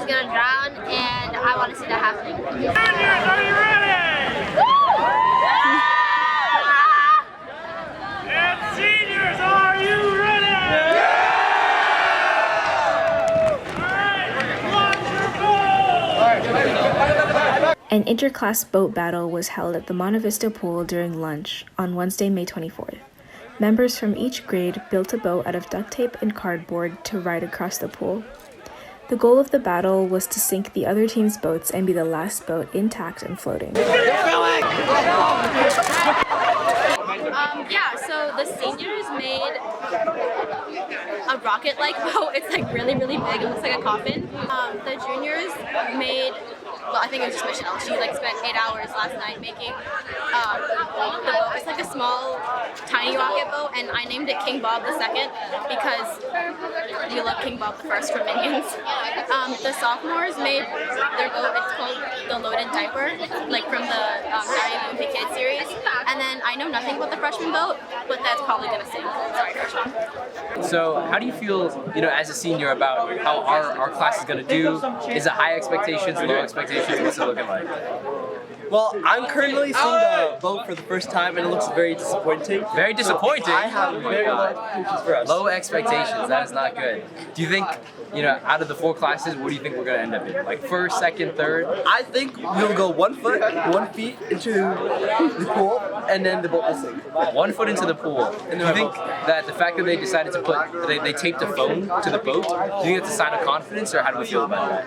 was gonna drown, and I want to see that happening. Juniors, are you ready? And seniors, are you ready? An interclass boat battle was held at the Monte Vista Pool during lunch on Wednesday, May 24th. Members from each grade built a boat out of duct tape and cardboard to ride across the pool. The goal of the battle was to sink the other team's boats and be the last boat intact and floating. Yeah, so the seniors made a rocket-like boat. It's like really, really big. It looks like a coffin. The juniors made, well, I think it was just Michelle. She like spent 8 hours last night making the boat. It's like a small, tiny rocket boat, and I named it King Bob II because we love King Bob I from Minions. The sophomores made their boat. It's called the Loaded Diaper, like from the Diary of Wimpy Kid series. And then I know nothing about the freshman boat, but that's probably gonna sink. Sorry, freshman. So how do you feel, as a senior about how our class is going to do? Is it high expectations, low expectations? What's it looking like? Well, I'm currently seeing the boat for the first time, and it looks very disappointing. Very disappointing? I have very low expectations for us. Low expectations, that is not good. Do you think, out of the 4 classes, what do you think we're going to end up in? Like first, second, third? I think we'll go 1 foot, 1 feet into the pool, and then the boat will sink. 1 foot into the pool. And do you think that the fact that they decided to they taped a phone to the boat, do you think it's a sign of confidence, or how do we feel about that?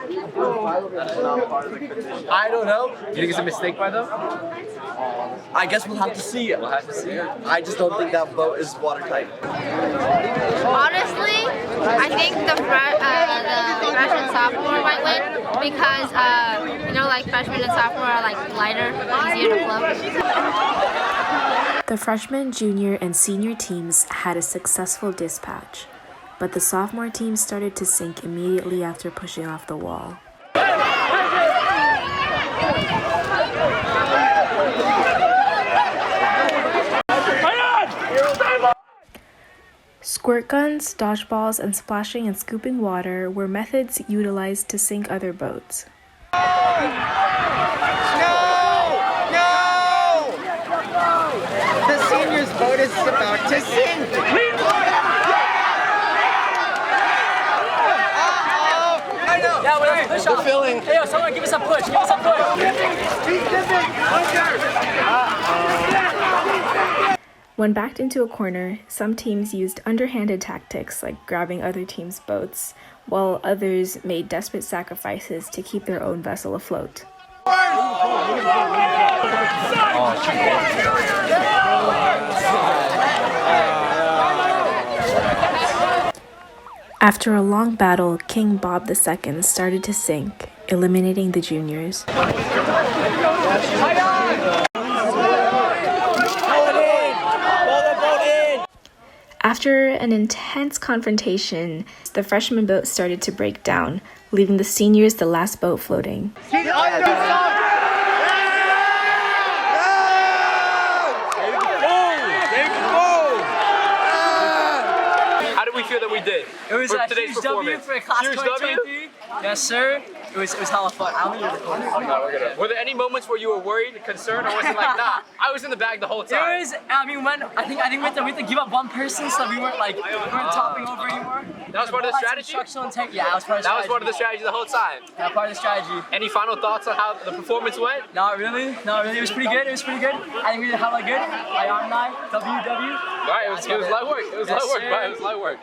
I don't know. Do you think it's a mistake by them? I guess we'll have to see. We'll have to see. I just don't think that boat is watertight. Honestly, I think the freshman sophomore might win because like freshmen and sophomore are like lighter, easier to float. The freshman, junior, and senior teams had a successful dispatch, but the sophomore team started to sink immediately after pushing off the wall. Squirt guns, dodgeballs, and splashing and scooping water were methods utilized to sink other boats. No! The seniors' boat is about to sink! Yeah, we're push off. Filling. Hey, yo, someone give us a push. Give us a push. When backed into a corner, some teams used underhanded tactics like grabbing other teams' boats, while others made desperate sacrifices to keep their own vessel afloat. After a long battle, King Bob II started to sink, eliminating the juniors. After an intense confrontation, the freshman boat started to break down, leaving the seniors the last boat floating. How did we feel that we did? It was a huge W for class 2023. Yes, sir. It was hella fun. I don't know. Were there any moments where you were worried, concerned, or was it like, nah, I was in the bag the whole time? There was, I think we had to give up one person so we weren't topping over anymore. That was part of the strategy? Yeah, that was part of the strategy. That was part of the strategy the whole time. Yeah, part of the strategy. Any final thoughts on how the performance went? Not really. It was pretty good. I think we did hella good. My arm and I, WW. All right, it was light work. It was light work, bro. It was light work.